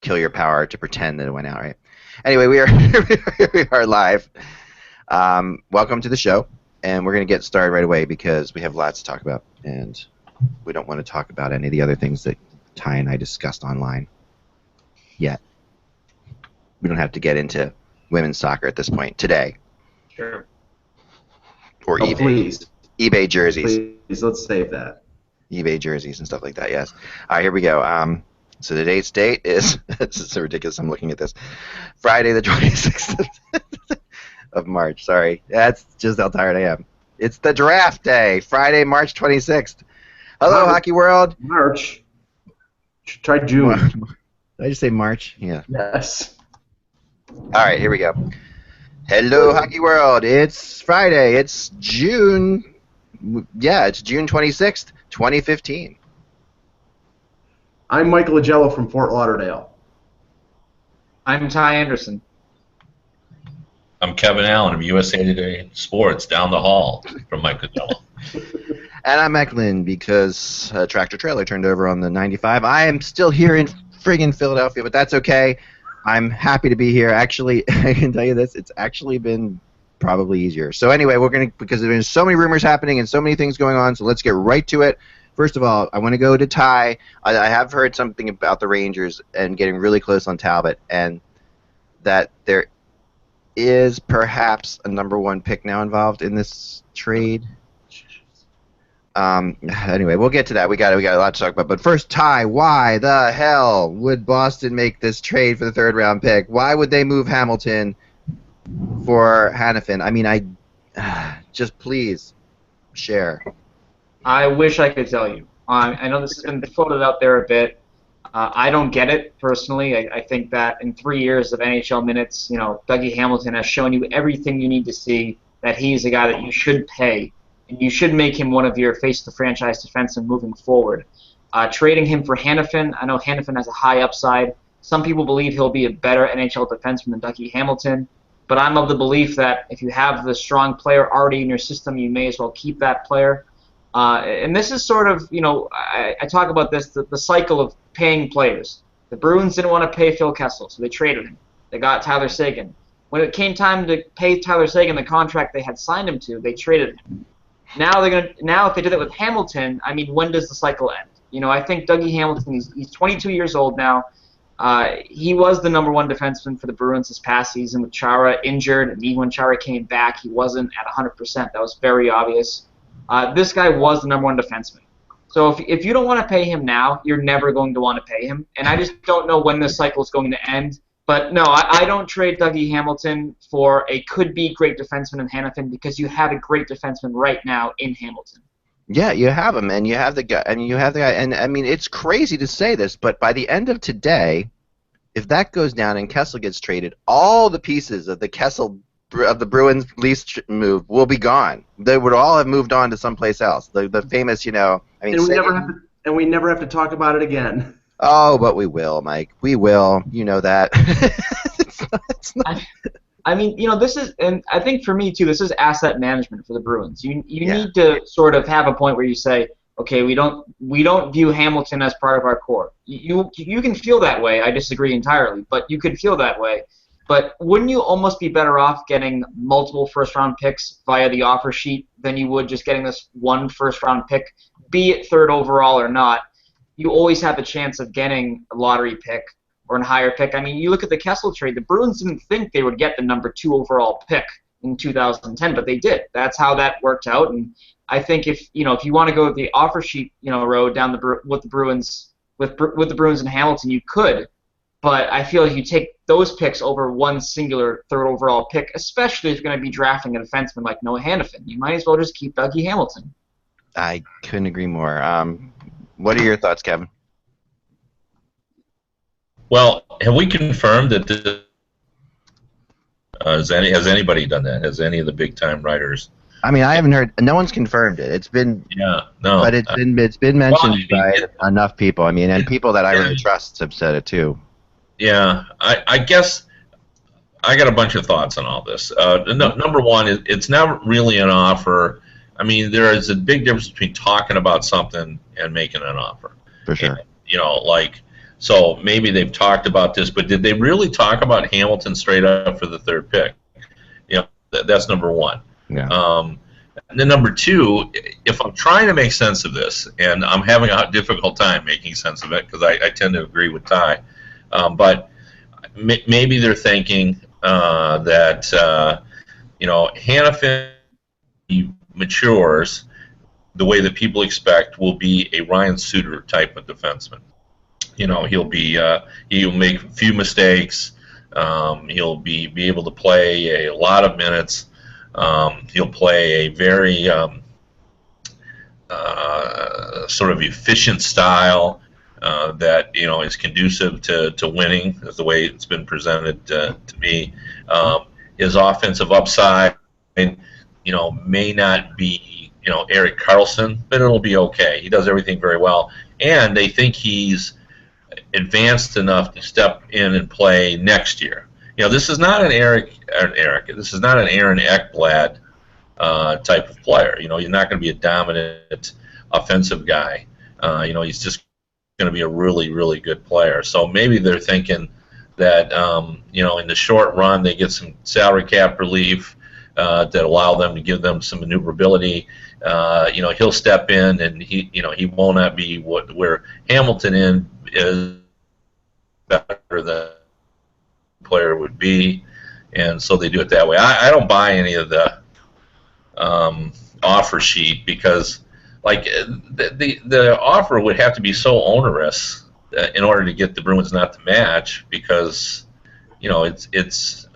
kill your power to pretend that it went out, right? Anyway, we are we are live. Welcome to the show, and we're going to get started right away because we have lots to talk about, and we don't want to talk about any of the other things that Ty and I discussed online yet. We don't have to get into women's soccer at this point today. Sure. Or eBay. Please. eBay jerseys. Please, let's save that. eBay jerseys and stuff like that, yes. All right, here we go. So today's date is, this is so ridiculous, I'm looking at this, Friday the 26th of March, sorry. That's just how tired I am. It's the draft day, Friday, March 26th. Hello, Hockey World. March. Try June. Did I just say March? Yeah. Yes. All right, here we go. Hello, Hockey World. It's Friday. It's June. Yeah, it's June 26th, 2015. I'm Michael Agello from Fort Lauderdale. I'm Ty Anderson. I'm Kevin Allen of USA Today Sports, down the hall from Michael Agello. And I'm Eklund because a tractor trailer turned over on the 95. I am still here in friggin' Philadelphia, but that's okay. I'm happy to be here. Actually, I can tell you this, it's actually been probably easier. So anyway, because there's so many rumors happening and so many things going on, so let's get right to it. First of all, I want to go to Ty. I have heard something about the Rangers and getting really close on Talbot, and that there is perhaps a number one pick now involved in this trade. Anyway, we'll get to that. We got a lot to talk about. But first, Ty, why the hell would Boston make this trade for the third-round pick? Why would they move Hamilton for Hanifin? I mean, just please share. I wish I could tell you. I know this has been floated out there a bit. I don't get it personally. I think that in 3 years of NHL minutes, Dougie Hamilton has shown you everything you need to see that he's a guy that you should pay. And you should make him one of your face-of-the-franchise defensemen moving forward. Trading him for Hanifin, I know Hanifin has a high upside. Some people believe he'll be a better NHL defenseman than Dougie Hamilton. But I'm of the belief that if you have the strong player already in your system, you may as well keep that player. And this is sort of, I talk about this, the cycle of paying players. The Bruins didn't want to pay Phil Kessel, so they traded him. They got Tyler Seguin. When it came time to pay Tyler Seguin the contract they had signed him to, they traded him. Now if they did it with Hamilton, I mean, when does the cycle end? I think Dougie Hamilton, he's 22 years old now. He was the number one defenseman for the Bruins this past season with Chara injured, and even when Chara came back, he wasn't at 100%. That was very obvious. This guy was the number one defenseman. So if you don't want to pay him now, you're never going to want to pay him. And I just don't know when this cycle is going to end. But no, I don't trade Dougie Hamilton for a could-be great defenseman in Hanifin because you have a great defenseman right now in Hamilton. Yeah, you have him, and you have the guy, and I mean, it's crazy to say this, but by the end of today, if that goes down and Kessel gets traded, all the pieces of the Bruins lease move will be gone. They would all have moved on to someplace else. The famous, and we never have to talk about it again. Oh, but we will, Mike. We will. You know that. it's not. I mean, this is, and I think for me too, this is asset management for the Bruins. You need to sort of have a point where you say, okay, we don't view Hamilton as part of our core. You can feel that way. I disagree entirely, but you could feel that way. But wouldn't you almost be better off getting multiple first-round picks via the offer sheet than you would just getting this one first-round pick, be it third overall or not? You always have the chance of getting a lottery pick or a higher pick. I mean, you look at the Kessel trade. The Bruins didn't think they would get the number 2 overall pick in 2010, but they did. That's how that worked out. And I think if you want to go with the offer sheet, road down with the Bruins and Hamilton, you could. But I feel like you take those picks over one singular third overall pick, especially if you're going to be drafting a defenseman like Noah Hanifin. You might as well just keep Dougie Hamilton. I couldn't agree more. What are your thoughts, Kevin? Well, have we confirmed that has anybody done that? Has any of the big-time writers? I mean, I haven't heard. No one's confirmed it. It's been but it's been mentioned by enough people. I mean, and people that I really trust have said it too. Yeah, I guess I got a bunch of thoughts on all this. Number one, it's not really an offer. I mean, there is a big difference between talking about something and making an offer. For sure. And, So maybe they've talked about this, but did they really talk about Hamilton straight up for the third pick? You know, that's number one. Yeah. And then number two, if I'm trying to make sense of this, and I'm having a difficult time making sense of it because I tend to agree with Ty, but maybe they're thinking that Hanifin matures the way that people expect will be a Ryan Suter type of defenseman. He'll make a few mistakes. He'll be able to play a lot of minutes. He'll play a very sort of efficient style that is conducive to winning, is the way it's been presented to me. His offensive upside, may not be Erik Karlsson, but it'll be okay. He does everything very well, and they think he's advanced enough to step in and play next year. This is not an This is not an Aaron Ekblad type of player. You're not going to be a dominant offensive guy. He's just going to be a really, really good player. So maybe they're thinking that in the short run they get some salary cap relief that allow them to give them some maneuverability. He'll step in and he will not be where Hamilton is better than player would be, and so they do it that way. I don't buy any of the offer sheet because, like, the offer would have to be so onerous in order to get the Bruins not to match because, it's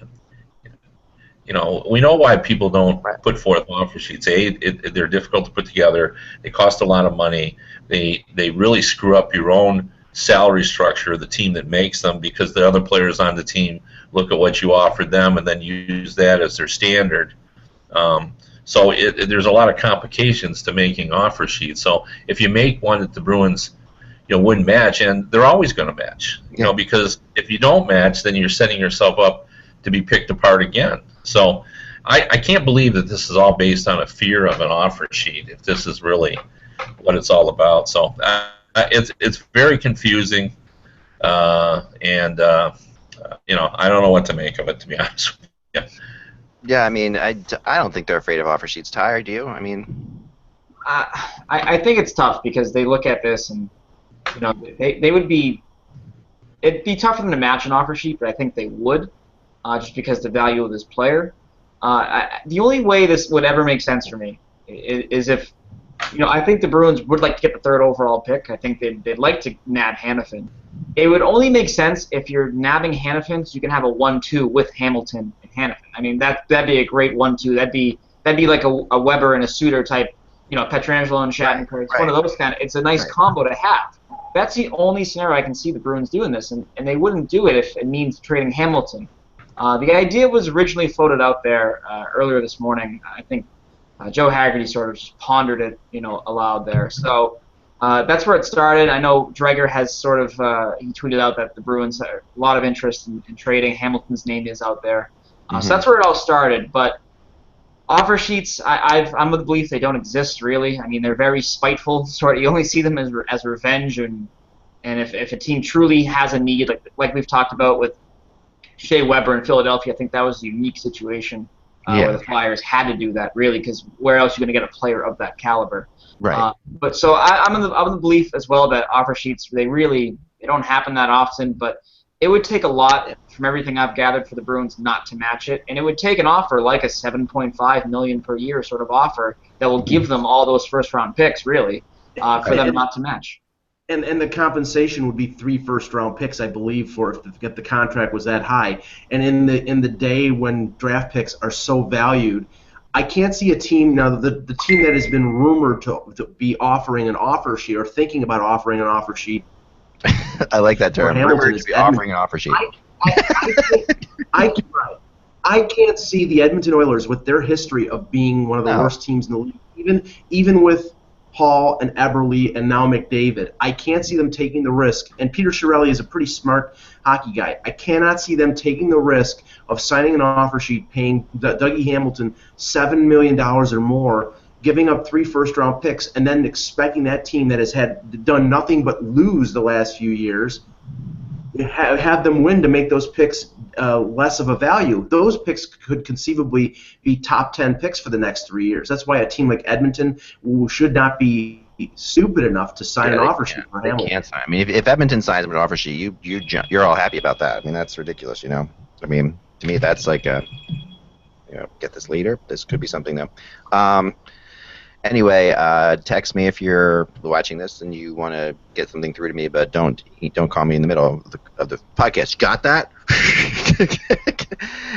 we know why people don't put forth offer sheets. They're difficult to put together. They cost a lot of money. They really screw up your own salary structure of the team that makes them because the other players on the team look at what you offered them and then use that as their standard. So there's a lot of complications to making offer sheets. So if you make one that the Bruins wouldn't match, and they're always going to match, because if you don't match, then you're setting yourself up to be picked apart again. So I can't believe that this is all based on a fear of an offer sheet if this is really what it's all about. So it's very confusing, and I don't know what to make of it, to be honest with you. Yeah, I mean, I don't think they're afraid of offer sheets. Ty, do you? I mean, I think it's tough because they look at this and they would be. It'd be tough for them to match an offer sheet, but I think they would, just because the value of this player. The only way this would ever make sense for me is if. I think the Bruins would like to get the third overall pick. I think they'd like to nab Hanifin. It would only make sense if you're nabbing Hanifin so you can have a 1-2 with Hamilton and Hanifin. I mean, that'd be a great 1-2. That'd be like a Weber and a Suter type, Pietrangelo and Shattenkirk. It's one of those kind of. It's a nice combo to have. That's the only scenario I can see the Bruins doing this, and they wouldn't do it if it means trading Hamilton. The idea was originally floated out there earlier this morning. I think Joe Haggerty sort of just pondered it, aloud there. So that's where it started. I know Dreger has sort of he tweeted out that the Bruins have a lot of interest in trading. Hamilton's name is out there. So that's where it all started. But offer sheets, I'm of the belief they don't exist really. I mean, they're very spiteful. You only see them as revenge, and if a team truly has a need, like we've talked about with Shea Weber in Philadelphia, I think that was a unique situation. Where the Flyers had to do that, really, because where else are you going to get a player of that caliber? Right. But so I'm in the belief as well that offer sheets they don't happen that often, but it would take a lot from everything I've gathered for the Bruins not to match it, and it would take an offer like a $7.5 million per year sort of offer that will give them all those first-round picks, really, for them not to match. And the compensation would be 3 first-round picks, I believe, for if the contract was that high. And in the day when draft picks are so valued, I can't see a team now. The team that has been rumored to be offering an offer sheet or thinking about offering an offer sheet. I like that term. Rumored to be offering an offer sheet. I can't see the Edmonton Oilers with their history of being one of the worst teams in the league, even with Hall and Eberle and now McDavid. I can't see them taking the risk, and Peter Chiarelli is a pretty smart hockey guy. I cannot see them taking the risk of signing an offer sheet, paying Dougie Hamilton $7 million or more, giving up 3 first-round picks, and then expecting that team that has done nothing but lose the last few years have them win to make those picks less of a value. Those picks could conceivably be top 10 picks for the next 3 years. That's why a team like Edmonton should not be stupid enough to sign an offer sheet for Hamilton. They can't sign. I mean, if Edmonton signs him an offer sheet, you're all happy about that. I mean, that's ridiculous, you know. I mean, to me, that's like get this leader. This could be something though. Anyway, text me if you're watching this and you want to get something through to me, but don't call me in the middle of the podcast. Got that?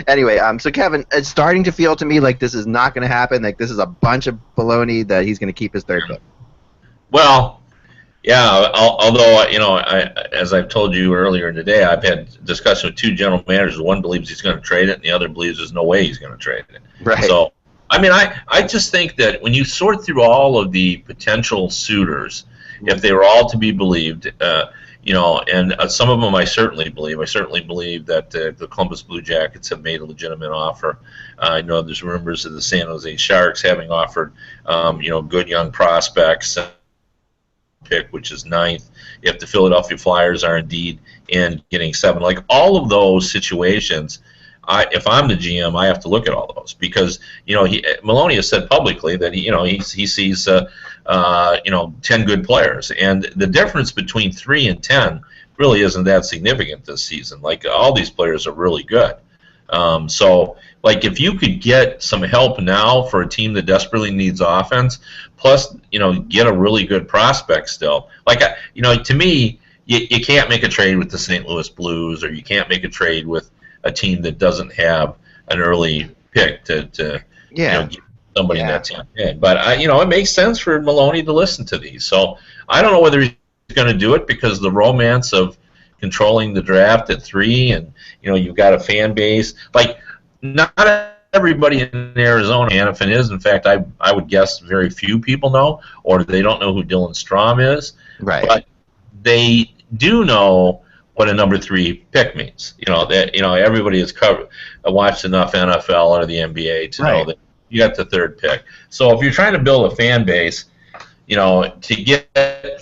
Anyway, so Kevin, it's starting to feel to me like this is not going to happen. Like this is a bunch of baloney that he's going to keep his third pick. Well, yeah. Although as I've told you earlier today, I've had discussion with two general managers. One believes he's going to trade it, and the other believes there's no way he's going to trade it. Right. So, I mean, I just think that when you sort through all of the potential suitors, if they were all to be believed, and some of them I certainly believe. I certainly believe that the Columbus Blue Jackets have made a legitimate offer. I know there's rumors of the San Jose Sharks having offered, good young prospects. Pick, which is 9th. If the Philadelphia Flyers are indeed in getting 7, like all of those situations, if I'm the GM, I have to look at all those because Maloney has said publicly that he sees 10 good players, and the difference between 3 and 10 really isn't that significant this season. Like all these players are really good. So, like, if you could get some help now for a team that desperately needs offense, plus, get a really good prospect still. Like, to me, you can't make a trade with the St. Louis Blues, or you can't make a trade with a team that doesn't have an early pick to get somebody in that team. But, it makes sense for Maloney to listen to these. So, I don't know whether he's going to do it because the romance of controlling the draft at 3, and you've got a fan base. Like, not everybody in Arizona, and if it is, in fact, I would guess very few people know, or they don't know who Dylan Strom is. Right. But they do know what a number 3 pick means. Everybody has watched enough NFL or the NBA to know that you got the 3rd pick. So if you're trying to build a fan base, to get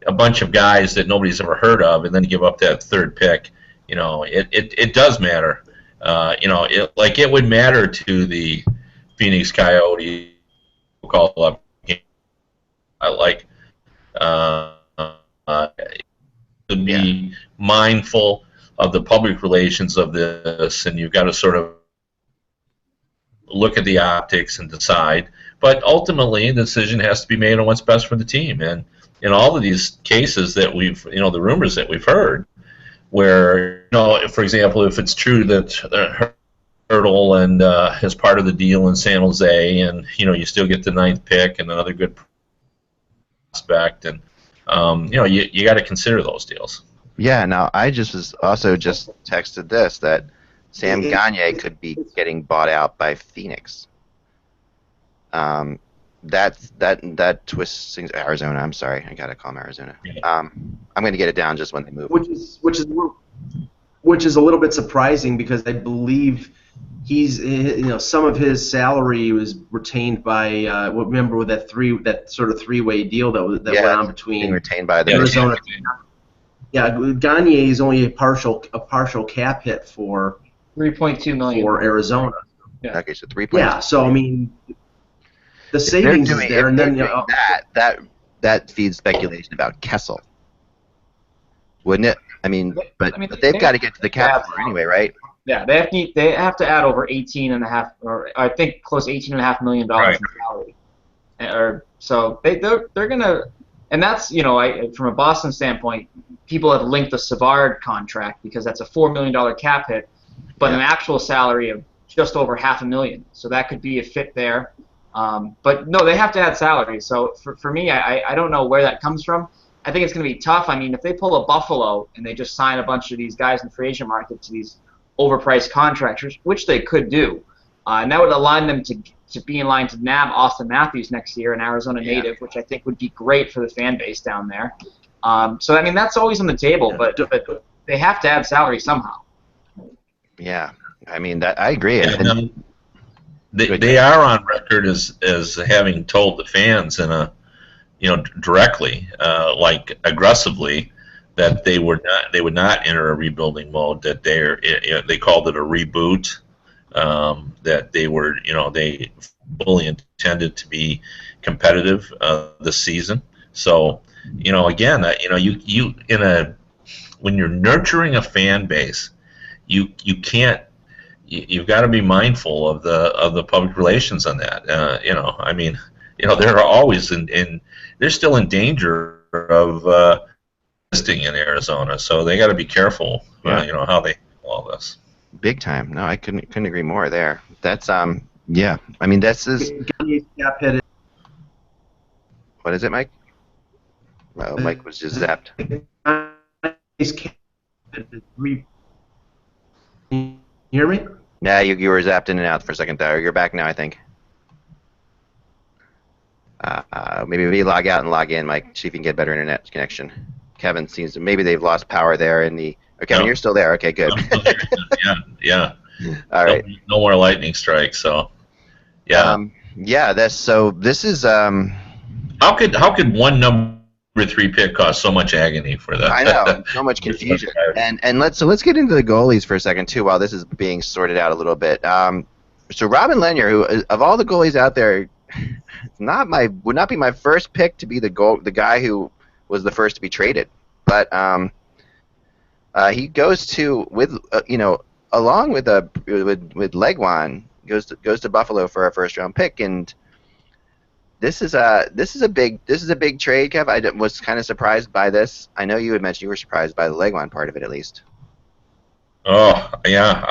a bunch of guys that nobody's ever heard of, and then give up that 3rd pick, it does matter. It would matter to the Phoenix Coyotes who call up. To be mindful of the public relations of this, and you've got to sort of look at the optics and decide. But ultimately, the decision has to be made on what's best for the team. And in all of these cases that we've, the rumors that we've heard, where, for example, if it's true that Hurdle and is part of the deal in San Jose, and you still get the 9th pick and another good prospect, and you got to consider those deals. Yeah. Now I was also texted this that Sam Gagner could be getting bought out by Phoenix. That twists things. Arizona. I'm sorry, I gotta call him Arizona. I'm gonna get it down just when they move. Which is a little bit surprising because I believe he's some of his salary was retained by remember with that sort of 3-way deal that went on between being retained by the Arizona. Yeah, Gagner is only a partial cap hit for $3.2 million for Arizona. Yeah. Okay, so 3. Yeah, so I mean, the savings is there, and then that feeds speculation about Kessel, wouldn't it? I mean, but they've got to get to the cap anyway, right? Yeah, they have to add over 18.5, or I think close to $18.5 million in salary. So they're gonna, and that's from a Boston standpoint, people have linked the Savard contract because that's a $4 million cap hit, but an actual salary of just over $500,000. So that could be a fit there. But no, they have to add salary. So for me, I don't know where that comes from. I think it's going to be tough. I mean, if they pull a Buffalo and they just sign a bunch of these guys in the free agent market to these overpriced contracts, which they could do, and that would align them to be in line to nab Austin Matthews next year, an Arizona native, which I think would be great for the fan base down there. So I mean, that's always on the table, but they have to add salary somehow. Yeah, I mean that I agree. And, they are on record as having told the fans in a directly, like aggressively, that they would not enter a rebuilding mode. That they called it a reboot. That they fully intended to be competitive this season. So again, when you're nurturing a fan base, you can't. You've got to be mindful of the public relations on that. They're always they're still in danger of listing in Arizona, so they got to be careful. Yeah. How they do all this. Big time. No, I couldn't agree more there. That's yeah. I mean, this is. What is it, Mike? Well, Mike was just zapped. Can you hear me? Yeah, you were zapped in and out for a second there. You're back now, I think. Maybe log out and log in, Mike. See if you can get better internet connection. Kevin seems to, maybe they've lost power there in the. Oh, Kevin, you're still there. Okay, good. Yeah. All right. No more lightning strikes. So, yeah. This is. How could one number 3 pick cause so much agony for that? I know, so much confusion. And let's get into the goalies for a second too, while this is being sorted out a little bit. So Robin Lehner, who of all the goalies out there, would not be my first pick to be the guy who was the first to be traded, but he goes to along with Legwan goes to Buffalo for a first round pick, and this is a big trade, Kev. I was kind of surprised by this. I know you had mentioned you were surprised by the Legwan part of it, at least. Oh yeah,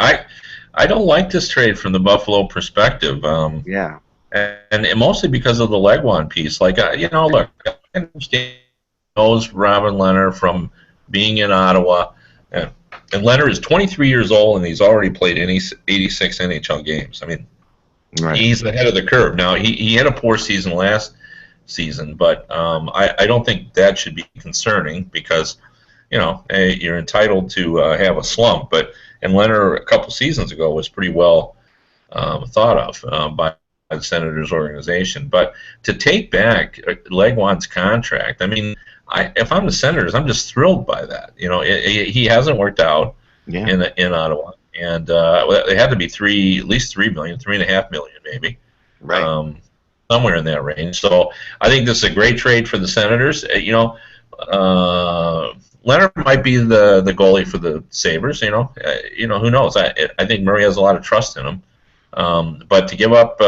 I don't like this trade from the Buffalo perspective. Yeah, and mostly because of the Legwan piece. Like look, I understand knows Robin Lehner from being in Ottawa, and Lehner is 23 years old and he's already played 86 NHL games. I mean. Right. He's ahead of the curve. Now, he had a poor season last season, but I don't think that should be concerning because, you're entitled to have a slump. And Leonard a couple seasons ago was pretty well thought of by the Senators organization. But to take back Legwan's contract, I mean, if I'm the Senators, I'm just thrilled by that. He hasn't worked out in Ottawa. And it had to be at least $3 million, $3.5 million, maybe, right? Somewhere in that range. So I think this is a great trade for the Senators. Leonard might be the goalie for the Sabres. Who knows? I think Murray has a lot of trust in him. But to give up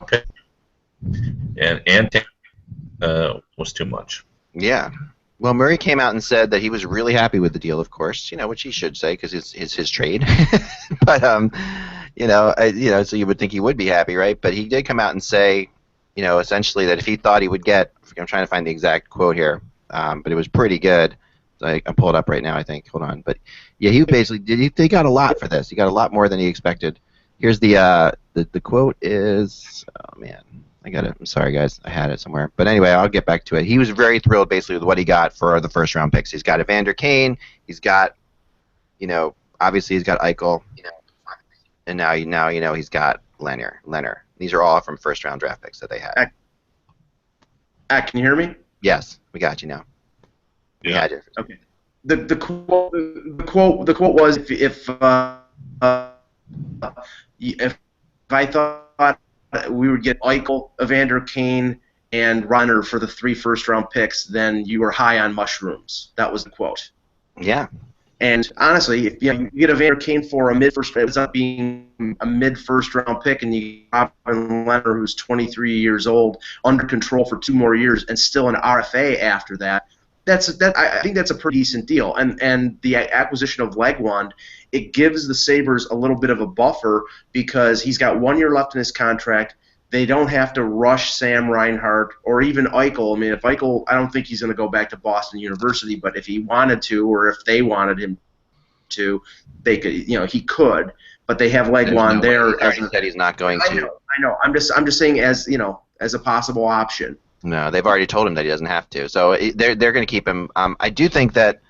pick and take was too much. Yeah. Well, Murray came out and said that he was really happy with the deal, of course, which he should say because it's his trade. But so you would think he would be happy, right? But he did come out and say, essentially that if he thought he would get, I'm trying to find the exact quote here, but it was pretty good. So I pull it up right now, I think. Hold on, but yeah, he basically they got a lot for this. He got a lot more than he expected. Here's the quote is, oh man. I got it. I'm sorry, guys. I had it somewhere. But anyway, I'll get back to it. He was very thrilled, basically, with what he got for the first-round picks. He's got Evander Kane. He's got, obviously he's got Eichel. And now he's got Lehner. These are all from first-round draft picks that they had. Can you hear me? Yes, we got you now. Yeah. Okay. The quote was if I thought we would get Eichel, Evander Kane, and Runner for the 3 first-round picks, then you were high on mushrooms. That was the quote. Yeah. And honestly, if you get Evander Kane for a mid-first, it ends up being a mid-first-round pick, and you have Leonard, who's 23 years old, under control for 2 more years, and still an RFA after that. I think that's a pretty decent deal. And the acquisition of Legwand, it gives the Sabres a little bit of a buffer because he's got 1 year left in his contract. They don't have to rush Sam Reinhart or even Eichel. I mean, if Eichel, I don't think he's going to go back to Boston University, but if he wanted to or if they wanted him to, they could. He could. But they have Legwand there. He said he's not going to. I know. I'm just saying as a possible option. No, they've already told him that he doesn't have to. So they're going to keep him. I do think that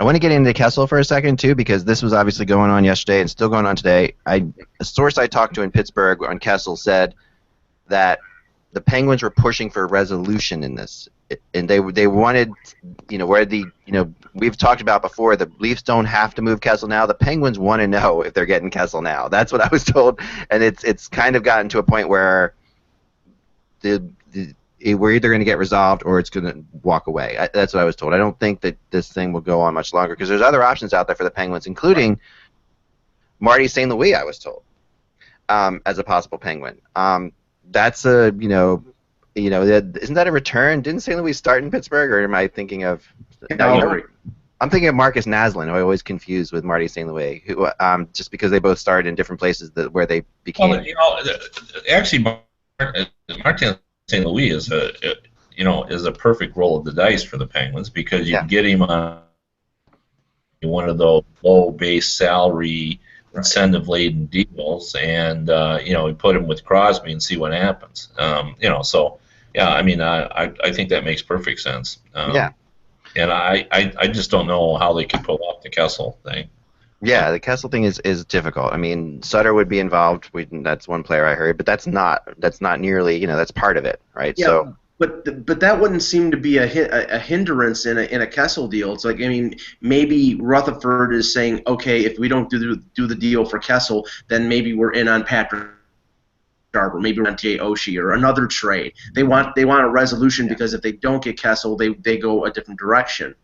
I want to get into Kessel for a second too, because this was obviously going on yesterday and still going on today. A source I talked to in Pittsburgh on Kessel said that the Penguins were pushing for resolution in this and they wanted, where the we've talked about before, the Leafs don't have to move Kessel now. The Penguins want to know if they're getting Kessel now. That's what I was told, and it's kind of gotten to a point where we're either going to get resolved or it's going to walk away. That's what I was told. I don't think that this thing will go on much longer because there's other options out there for the Penguins, including Marty St. Louis, I was told, as a possible Penguin. That's isn't that a return? Didn't St. Louis start in Pittsburgh, or am I thinking of? I'm thinking of Marcus Naslund, who I always confuse with Marty St. Louis, who just because they both started in different places where they became. Well, actually, Martin St. Louis is a perfect roll of the dice for the Penguins because you can get him on one of those low base salary incentive-laden deals, and we put him with Crosby and see what happens. So yeah, I mean, I think that makes perfect sense. And I just don't know how they could pull off the Kessel thing. Yeah, the Kessel thing is difficult. I mean, Sutter would be involved. That's one player I heard, but that's not nearly, that's part of it, right? Yeah, so. But that wouldn't seem to be a hindrance in a Kessel deal. It's like, I mean, maybe Rutherford is saying, okay, if we don't do the deal for Kessel, then maybe we're in on Patrick Sharp, or maybe we're on Jay Oshie or another trade. They want a resolution because if they don't get Kessel, they go a different direction.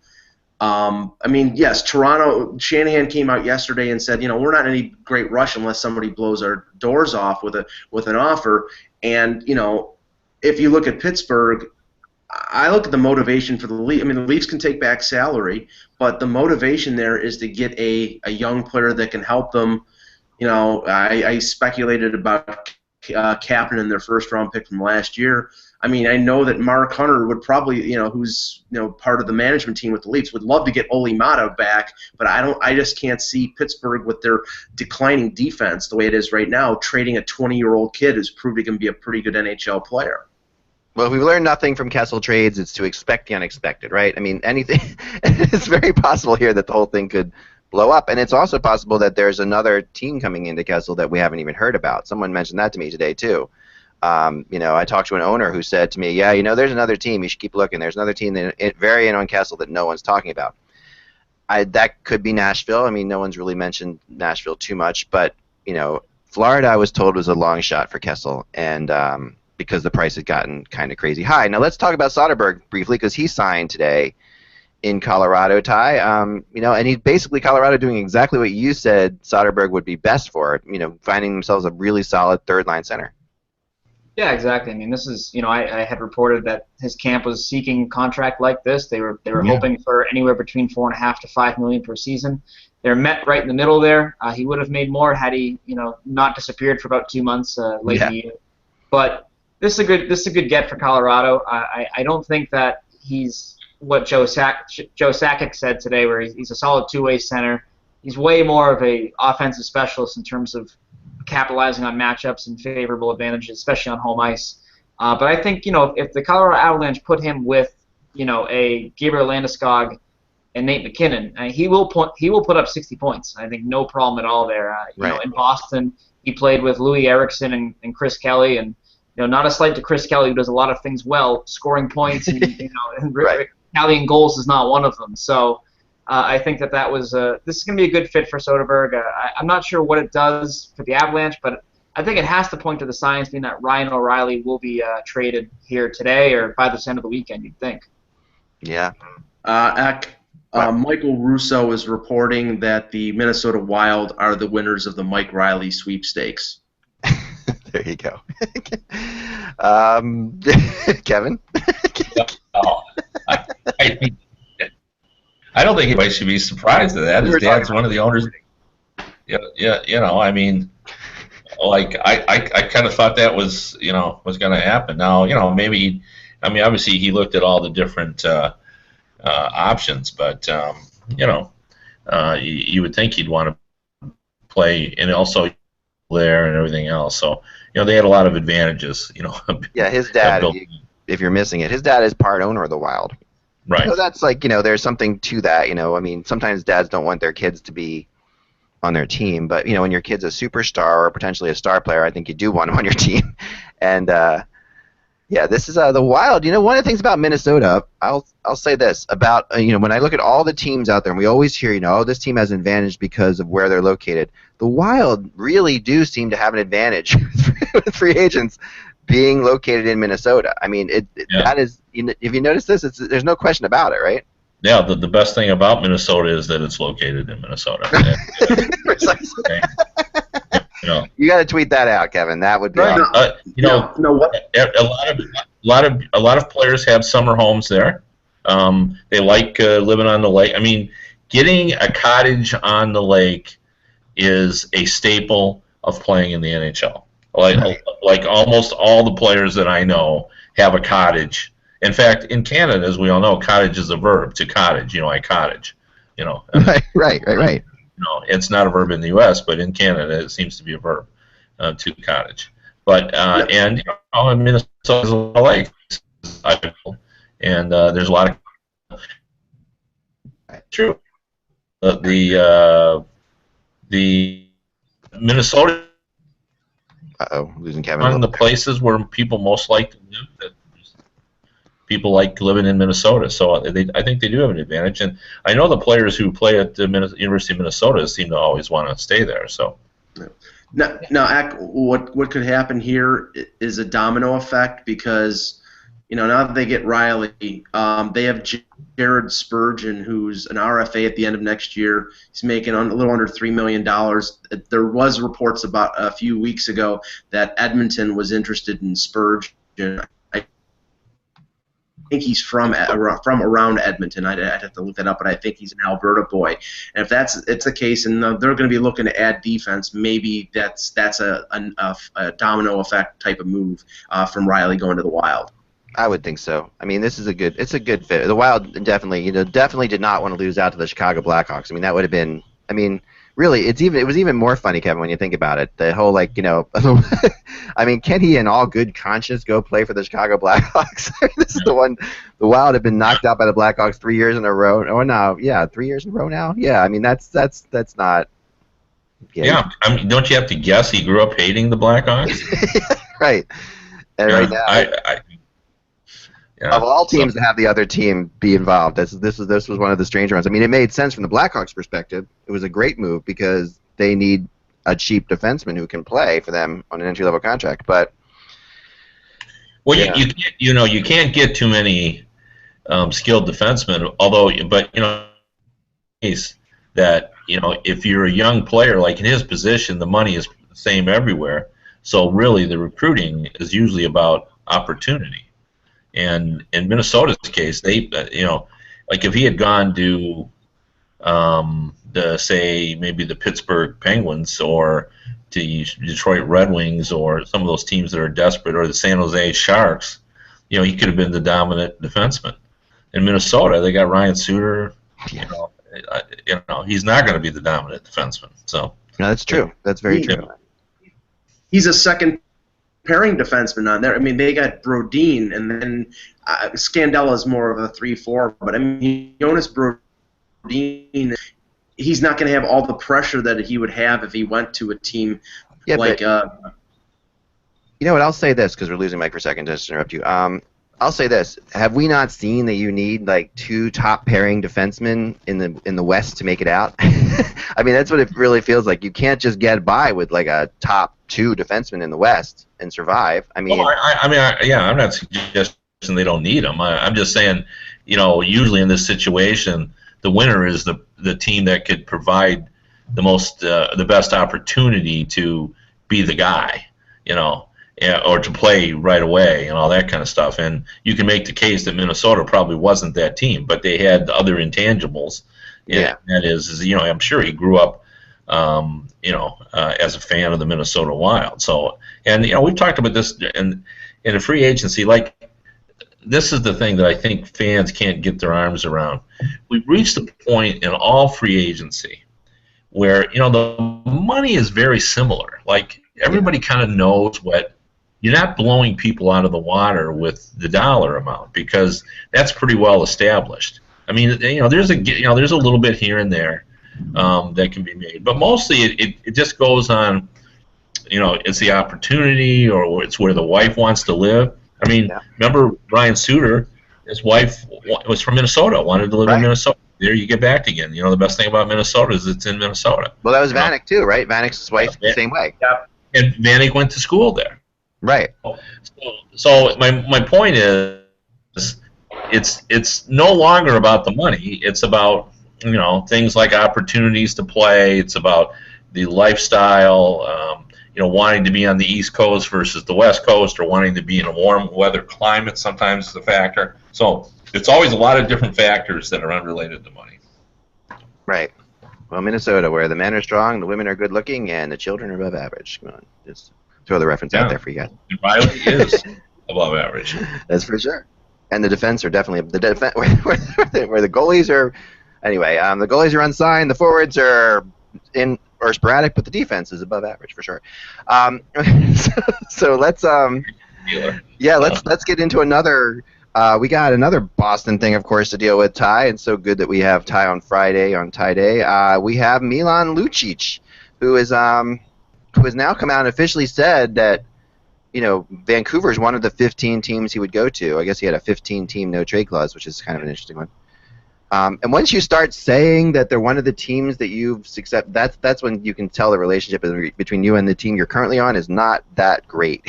I mean, yes, Toronto. Shanahan came out yesterday and said, we're not in any great rush unless somebody blows our doors off with an offer. And if you look at Pittsburgh, I look at the motivation for the Leafs. I mean, the Leafs can take back salary, but the motivation there is to get a young player that can help them. I speculated about Kapanen, their first-round pick from last year. I mean, I know that Mark Hunter would probably, who's part of the management team with the Leafs, would love to get Ole Mata back, but I just can't see Pittsburgh with their declining defense the way it is right now, trading a 20-year-old kid who's proved he can be a pretty good NHL player. Well, if we've learned nothing from Kessel trades, it's to expect the unexpected, right? I mean, anything. It's very possible here that the whole thing could blow up, and it's also possible that there's another team coming into Kessel that we haven't even heard about. Someone mentioned that to me today too. I talked to an owner who said to me, yeah, there's another team. You should keep looking. There's another team very in on Kessel that no one's talking about. That could be Nashville. I mean, no one's really mentioned Nashville too much, but Florida, I was told, was a long shot for Kessel, and because the price had gotten kind of crazy high. Now let's talk about Soderberg briefly because he signed today in Colorado, Ty. And he's basically Colorado doing exactly what you said Soderberg would be best for. Finding themselves a really solid third-line center. Yeah, exactly. I mean, this is, I had reported that his camp was seeking a contract like this. They were hoping for anywhere between $4.5 to $5 million per season. They're met right in the middle there. He would have made more had he, not disappeared for about 2 months late in the year. But this is a good get for Colorado. I don't think that he's what Joe Sakic said today, where he's a solid two-way center. He's way more of a offensive specialist in terms of capitalizing on matchups and favorable advantages, especially on home ice. But I think, if the Colorado Avalanche put him with, a Gabriel Landeskog and Nate McKinnon, he will put up 60 points. I think no problem at all there. In Boston, he played with Louis Eriksson and Chris Kelly, and not a slight to Chris Kelly, who does a lot of things well, scoring points, and and tallying goals is not one of them. So I think that was this is going to be a good fit for Soderberg. I'm not sure what it does for the Avalanche, but I think it has to point to the signs being that Ryan O'Reilly will be traded here today or by the end of the weekend, you'd think. Yeah. Michael Russo is reporting that the Minnesota Wild are the winners of the Mike Riley sweepstakes. There you go. Kevin? I don't think anybody should be surprised at that. His dad's one of the owners. I mean, like I kind of thought that was was going to happen. Now maybe obviously he looked at all the different options, but you would think he'd want to play and also there and everything else. So they had a lot of advantages. Yeah, his dad. If you're missing it, his dad is part owner of the Wild. Right. So that's like, there's something to that, I mean, sometimes dads don't want their kids to be on their team, but, when your kid's a superstar or potentially a star player, I think you do want him on your team. And, Yeah, this is the Wild. One of the things about Minnesota, I'll say this about when I look at all the teams out there, and we always hear oh, this team has an advantage because of where they're located. The Wild really do seem to have an advantage with free agents being located in Minnesota. I mean, that is if you notice this, there's no question about it, right? Yeah, the best thing about Minnesota is that it's located in Minnesota. Precisely. You got to tweet that out, Kevin. That would be awesome. What? A lot of players have summer homes there. They like living on the lake. I mean, getting a cottage on the lake is a staple of playing in the NHL. Like almost all the players that I know have a cottage. In fact, in Canada, as we all know, cottage is a verb. To cottage, I cottage. Right. It's not a verb in the U.S., but in Canada it seems to be a verb, to cottage. But in Minnesota there's a lot of lakes, and there's a lot of true. The Minnesota. Losing Kevin. One of the places where people most like to live. That people like living in Minnesota, so I think they do have an advantage. And I know the players who play at the University of Minnesota seem to always want to stay there. So, now, what could happen here is a domino effect because now that they get Riley, they have Jared Spurgeon, who's an RFA at the end of next year. He's making a little under $3 million. There was reports about a few weeks ago that Edmonton was interested in Spurgeon. I think he's from around Edmonton. I'd have to look that up, but I think he's an Alberta boy. And if it's the case, and they're going to be looking to add defense, maybe that's a domino effect type of move from Riley going to the Wild. I would think so. I mean, it's a good fit. The Wild definitely did not want to lose out to the Chicago Blackhawks. I mean, that would have been. I mean, really, it was even more funny, Kevin, when you think about it. The whole I mean, can he in all good conscience go play for the Chicago Blackhawks? I mean, this is the one. The Wild have been knocked out by the Blackhawks 3 years in a row. Or now, 3 years in a row now. Yeah, I mean that's not. Yeah, I mean, don't you have to guess he grew up hating the Blackhawks? Right. And right now, of all teams to have the other team be involved, this was one of the strange ones. I mean, it made sense from the Blackhawks' perspective. It was a great move because they need a cheap defenseman who can play for them on an entry-level contract. But you can't get too many skilled defensemen. That if you're a young player like in his position, the money is the same everywhere. So really, the recruiting is usually about opportunity. And in Minnesota's case, they, like if he had gone to, maybe the Pittsburgh Penguins or to Detroit Red Wings or some of those teams that are desperate, or the San Jose Sharks, he could have been the dominant defenseman. In Minnesota, they got Ryan Suter. He's not going to be the dominant defenseman. So no, that's true. That's very true. He's a second pairing defenseman on there. I mean, they got Brodin, and then Scandella is more of a 3-4. But I mean, Jonas Brodin, he's not going to have all the pressure that he would have if he went to a team like. You know what? I'll say this because we're losing Mike for a second. Just to interrupt you. I'll say this: have we not seen that you need like 2 top pairing defensemen in the West to make it out? I mean, that's what it really feels like. You can't just get by with like a top 2 defensemen in the West and survive. I mean, I'm not suggesting they don't need them. I'm just saying, usually in this situation, the winner is the team that could provide the best opportunity to be the guy, or to play right away and all that kind of stuff. And you can make the case that Minnesota probably wasn't that team, but they had other intangibles. Yeah. That is, I'm sure he grew up, as a fan of the Minnesota Wild. So, and we've talked about this in a free agency. Like, this is the thing that I think fans can't get their arms around. We've reached a point in all free agency where the money is very similar. Like, everybody kind of knows what. You're not blowing people out of the water with the dollar amount because that's pretty well established. I mean, there's a little bit here and there that can be made, but mostly it just goes on. It's the opportunity, or it's where the wife wants to live. I mean, remember Ryan Suter? His wife was from Minnesota, wanted to live in Minnesota. There you get back again. The best thing about Minnesota is it's in Minnesota. Well, that was Vanek too, right? Vanek's wife, the same way. Yeah. And Vanek went to school there. Right. So my point is, it's no longer about the money. It's about things like opportunities to play. It's about the lifestyle. Wanting to be on the East Coast versus the West Coast, or wanting to be in a warm weather climate sometimes is a factor. So it's always a lot of different factors that are unrelated to money. Right. Well, Minnesota, where the men are strong, the women are good looking, and the children are above average. Come on, just throw the reference out there for you guys. And Riley is above average. That's for sure. And the defense are definitely where the goalies are. Anyway, the goalies are unsigned. The forwards are in or sporadic, but the defense is above average for sure. So let's let's get into another. We got another Boston thing, of course, to deal with, Ty. And so good that we have Ty on Friday on Ty Day. We have Milan Lucic, who has now come out and officially said that Vancouver is one of the 15 teams he would go to. I guess he had a 15-team no-trade clause, which is kind of an interesting one. And once you start saying that they're one of the teams that you've accepted, that's when you can tell the relationship between you and the team you're currently on is not that great.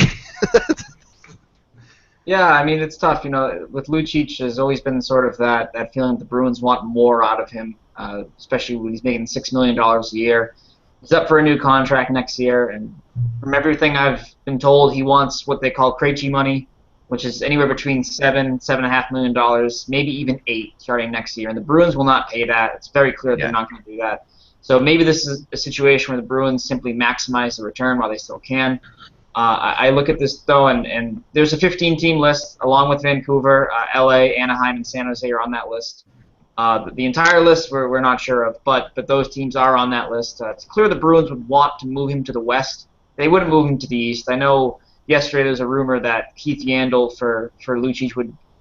Yeah, I mean, it's tough. With Lucic, there's always been sort of that feeling that the Bruins want more out of him, especially when he's making $6 million a year. He's up for a new contract next year, and from everything I've been told, he wants what they call Krejci money, which is anywhere between $7.5 million, maybe even $8 million starting next year. And the Bruins will not pay that. It's very clear they're not going to do that. So maybe this is a situation where the Bruins simply maximize the return while they still can. I look at this, though, and there's a 15-team list along with Vancouver, LA, Anaheim, and San Jose are on that list. The entire list we're not sure of, but those teams are on that list. It's clear the Bruins would want to move him to the West. They wouldn't move him to the East. I know yesterday there was a rumor that Keith Yandle for Lucic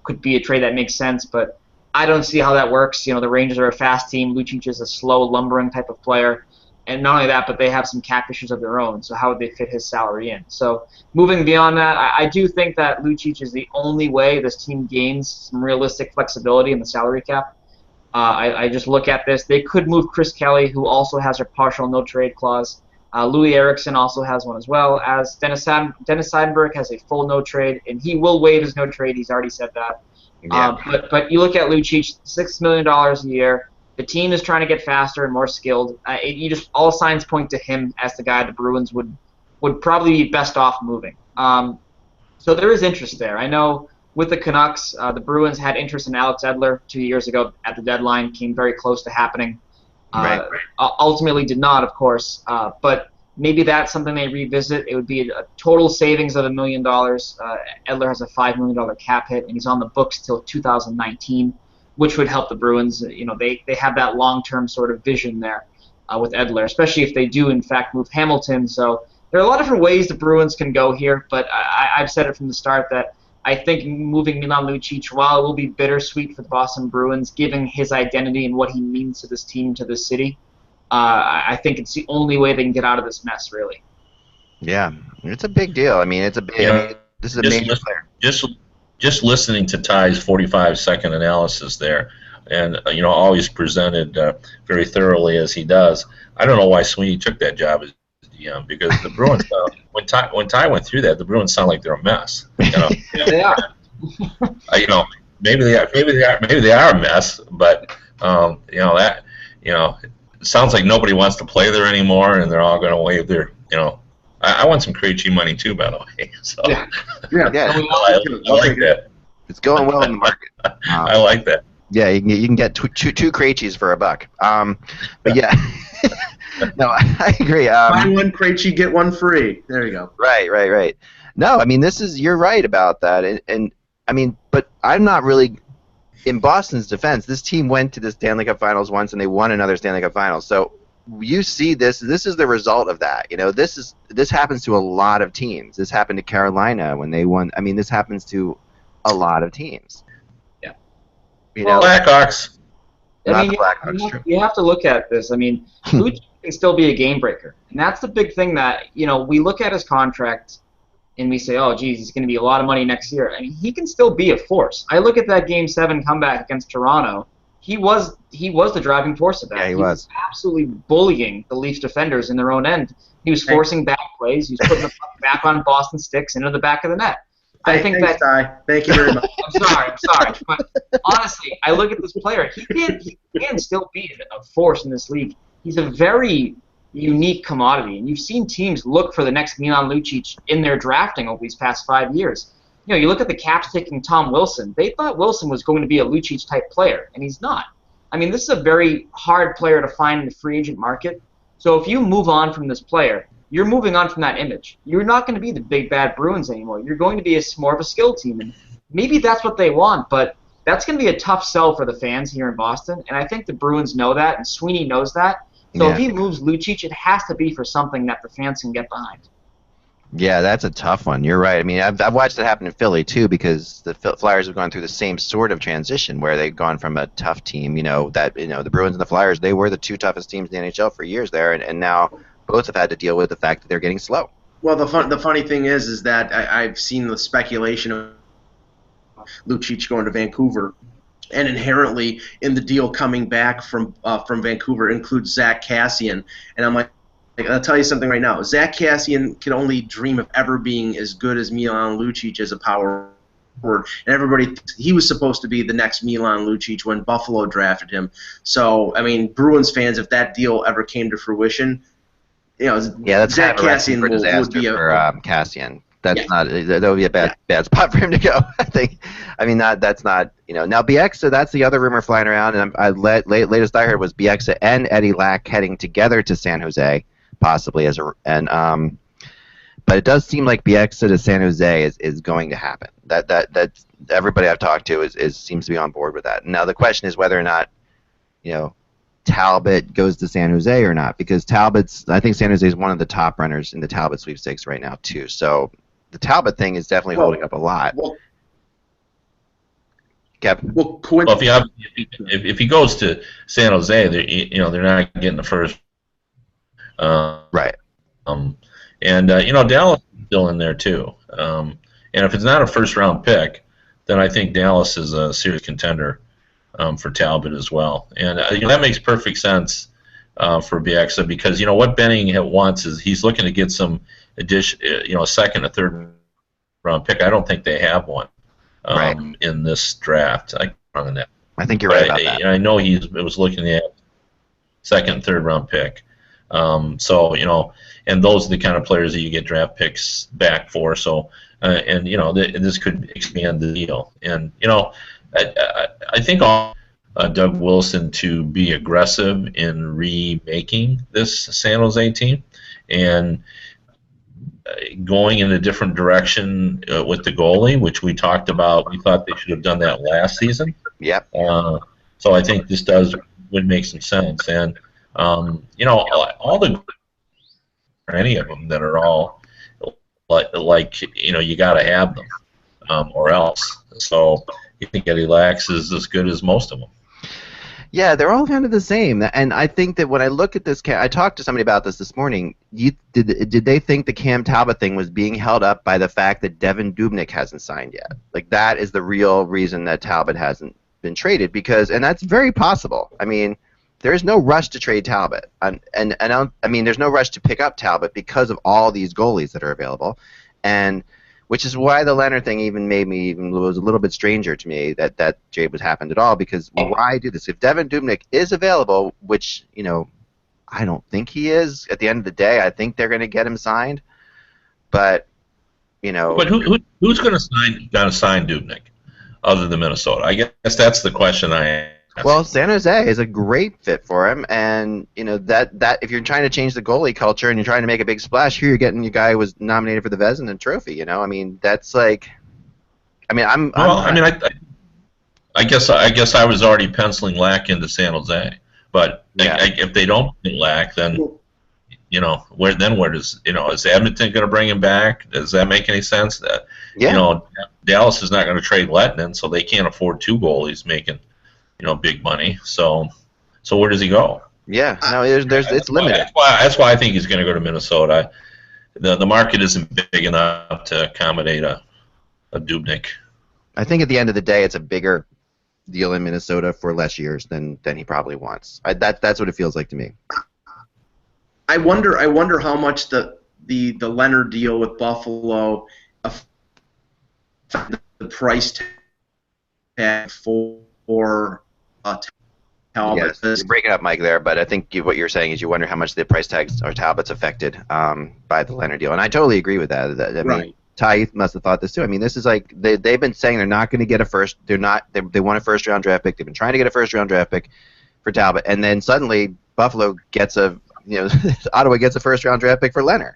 could be a trade that makes sense, but I don't see how that works. The Rangers are a fast team. Lucic is a slow, lumbering type of player. And not only that, but they have some cap issues of their own, so how would they fit his salary in? So moving beyond that, I do think that Lucic is the only way this team gains some realistic flexibility in the salary cap. I just look at this. They could move Chris Kelly, who also has a partial no-trade clause. Louis Eriksson also has one as well, as Dennis Seidenberg has a full no-trade, and he will waive his no-trade. He's already said that. Yeah. But you look at Lucic, $6 million a year. The team is trying to get faster and more skilled. All signs point to him as the guy the Bruins would probably be best off moving. So there is interest there. I know with the Canucks, the Bruins had interest in Alex Edler 2 years ago at the deadline, came very close to happening. Right. Ultimately did not, of course, but maybe that's something they revisit. It would be a total savings of $1 million. Edler has a $5 million cap hit, and he's on the books till 2019, which would help the Bruins. They have that long-term sort of vision there with Edler, especially if they do, in fact, move Hamilton. So there are a lot of different ways the Bruins can go here, but I've said it from the start that I think moving Milan Lucic, while it will be bittersweet for the Boston Bruins, given his identity and what he means to this team, to this city, I think it's the only way they can get out of this mess, really. Yeah, it's a big deal. I mean, this is a major player. Just listening to Ty's 45-second analysis there, and always presented very thoroughly as he does. I don't know why Sweeney took that job as GM, because the Bruins, when Ty went through that, the Bruins sound like they're a mess. Yeah, they are. Maybe they are a mess, but it sounds like nobody wants to play there anymore, and they're all going to waive their I want some Krejci money too, by the way. So yeah. I like that. It's going well in the market. I like that. Yeah, you can get two Krejcis for $1. But yeah, no, I agree. Buy one Krejci, get one free. There you go. Right. No, I mean you're right about that, and I mean, but I'm not really. In Boston's defense, this team went to the Stanley Cup Finals once, and they won another Stanley Cup Finals. So you see this is the result of that. This happens to a lot of teams. This happened to Carolina when they won. I mean, this happens to a lot of teams. Yeah. Blackhawks. I mean, you have to look at this. I mean, Lucic can still be a game breaker, and that's the big thing that we look at his contract, and we say, oh, geez, he's going to be a lot of money next year. I mean, he can still be a force. I look at that Game 7 comeback against Toronto. He was the driving force of that. Yeah, he was absolutely bullying the Leafs defenders in their own end. He was forcing back plays. He was putting the puck back on Boston sticks into the back of the net. Thank you very much. I'm sorry. But honestly, I look at this player. He can still be a force in this league. He's a very unique commodity, and you've seen teams look for the next Milan Lucic in their drafting over these past 5 years. You know, you look at the Caps taking Tom Wilson. They thought Wilson was going to be a Lucic-type player, and he's not. I mean, this is a very hard player to find in the free agent market. So if you move on from this player, you're moving on from that image. You're not going to be the big bad Bruins anymore. You're going to be more of a skill team, and maybe that's what they want, but that's going to be a tough sell for the fans here in Boston, and I think the Bruins know that, and Sweeney knows that. So if he moves Lucic, it has to be for something that the fans can get behind. Yeah, that's a tough one. You're right. I mean, I've watched it happen in Philly too, because the Flyers have gone through the same sort of transition where they've gone from a tough team, the Bruins and the Flyers, they were the two toughest teams in the NHL for years there, and now both have had to deal with the fact that they're getting slow. Well, the funny thing is that I've seen the speculation of Lucic going to Vancouver, and inherently in the deal coming back from Vancouver includes Zach Kassian, and I'm like, I'll tell you something right now. Zach Kassian can only dream of ever being as good as Milan Lucic as a power forward. And he was supposed to be the next Milan Lucic when Buffalo drafted him. So, I mean, Bruins fans, if that deal ever came to fruition, that's Zach Kassian would be Kassian. That would be a bad spot for him to go. I think. I mean, that's not. Now Bieksa, that's the other rumor flying around, and latest I heard was Bieksa and Eddie Lack heading together to San Jose, possibly but it does seem like Bieksa to San Jose is going to happen. That's everybody I've talked to seems to be on board with that. Now the question is whether or not, Talbot goes to San Jose or not, because I think San Jose is one of the top runners in the Talbot sweepstakes right now too. So the Talbot thing is definitely holding up a lot. Kevin? If he goes to San Jose, they're not getting the first. Right. Dallas is still in there too. And if it's not a first-round pick, then I think Dallas is a serious contender for Talbot as well. And that makes perfect sense for Bieksa, because what Benning wants is he's looking to get some addition, a second or third round pick. I don't think they have one in this draft. I think you're right about that. I know he was looking at second, third round pick. And those are the kind of players that you get draft picks back for. So, this could expand the deal. And I think Doug Wilson to be aggressive in remaking this San Jose team and going in a different direction with the goalie, which we talked about. We thought they should have done that last season. Yep. So I think this would make some sense. And all any of them that are all you got to have them or else. So I think Eddie Lax is as good as most of them. Yeah, they're all kind of the same, and I think that when I look at this, I talked to somebody about this morning. Did they think the Cam Talbot thing was being held up by the fact that Devin Dubnyk hasn't signed yet? Like, that is the real reason that Talbot hasn't been traded, and that's very possible. I mean, there's no rush to trade Talbot, and there's no rush to pick up Talbot because of all these goalies that are available, and which is why the Leonard thing was a little bit stranger to me that trade was happened at all, because why do this? If Devin Dubnyk is available, which, I don't think he is, at the end of the day, I think they're going to get him signed. But, But who's going to sign Dubnyk other than Minnesota? I guess that's the question I ask. Well, San Jose is a great fit for him, and that if you're trying to change the goalie culture and you're trying to make a big splash, here you're getting your guy who was nominated for the Vezina Trophy. I mean, that's like, I guess I was already penciling Lack into San Jose, but if they don't get Lack, then where does is Edmonton going to bring him back? Does that make any sense? Dallas is not going to trade Lettinen, so they can't afford two goalies making big money. So where does he go? Yeah, no, it's limited. That's why I think he's going to go to Minnesota. the market isn't big enough to accommodate a Dubnyk. I think at the end of the day, it's a bigger deal in Minnesota for less years than he probably wants. That's what it feels like to me. I wonder how much the Leonard deal with Buffalo affected the price tag for Talbot. Yes, you're breaking up, Mike, there, but I think what you're saying is you wonder how much the price tags or Talbot's affected by the Leonard deal, and I totally agree with that. I mean, Ty must have thought this too. I mean, this is like they've been saying they're not going to get a first. They want a first round draft pick. They've been trying to get a first round draft pick for Talbot, and then suddenly Buffalo gets Ottawa gets a first round draft pick for Leonard.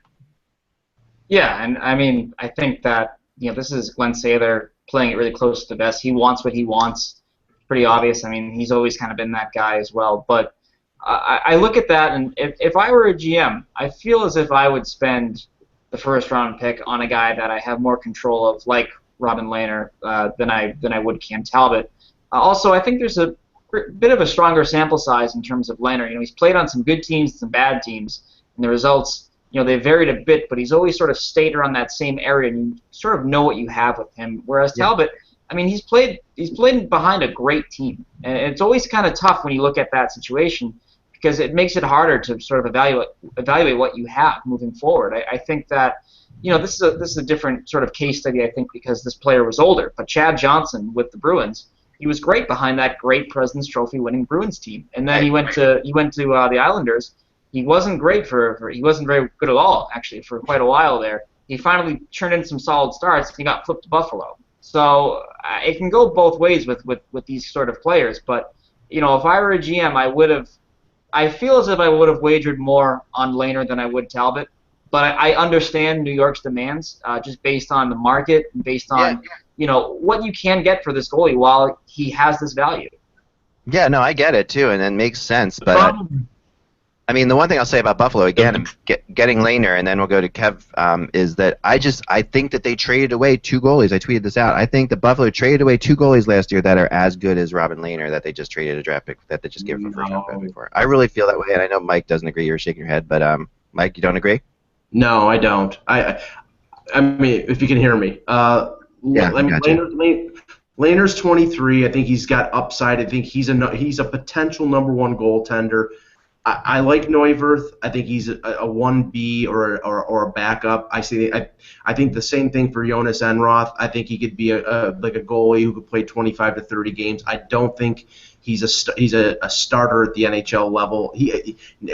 Yeah, and I mean, I think that this is Glenn Sather playing it really close to the vest. He wants what he wants. Pretty obvious. I mean, he's always kind of been that guy as well. But I look at that, and if I were a GM, I feel as if I would spend the first round pick on a guy that I have more control of, like Robin Lehner, than I would Cam Talbot. Also, I think there's a bit of a stronger sample size in terms of Lehner. He's played on some good teams, some bad teams, and the results, they varied a bit, but he's always sort of stayed around that same area, and you sort of know what you have with him. Whereas Talbot, I mean, he's played behind a great team, and it's always kind of tough when you look at that situation because it makes it harder to sort of evaluate what you have moving forward. I think that this is a different sort of case study, I think, because this player was older. But Chad Johnson with the Bruins, he was great behind that great President's Trophy winning Bruins team, and then he went to the Islanders. He wasn't great he wasn't very good at all actually for quite a while there. He finally turned in some solid starts, and he got flipped to Buffalo. So it can go both ways with these sort of players. But if I were a GM, I feel as if I would have wagered more on Lehner than I would Talbot. But I understand New York's demands just based on the market and based on what you can get for this goalie while he has this value. Yeah, no, I get it too, and it makes sense. But I mean, the one thing I'll say about Buffalo again, getting Lehner, and then we'll go to Kev, is that I think that they traded away two goalies. I tweeted this out. I think that Buffalo traded away two goalies last year that are as good as Robin Lehner that they just traded a draft pick that they just gave him a first round draft pick for. I really feel that way, and I know Mike doesn't agree. You're shaking your head, but Mike, you don't agree? No, I don't. I mean, if you can hear me, Lehner's 23. I think he's got upside. I think he's a potential number one goaltender. I like Neuwirth. I think he's a 1B or a backup. I think the same thing for Jonas Enroth. I think he could be a goalie who could play 25 to 30 games. I don't think he's a starter at the NHL level.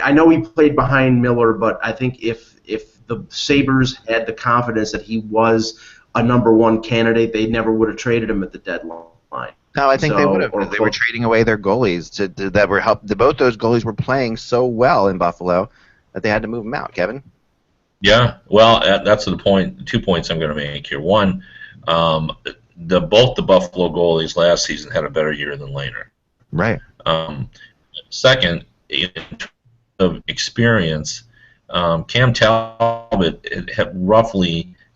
I know he played behind Miller, but I think if the Sabres had the confidence that he was a number one candidate, they never would have traded him at the deadline. No, I think they would have. They were trading away their goalies that were both those goalies were playing so well in Buffalo that they had to move them out. Kevin? Yeah, well, that's the point. 2 points I'm going to make here. One, both the Buffalo goalies last season had a better year than Lehner. Right. Second, in terms of experience, Cam Talbot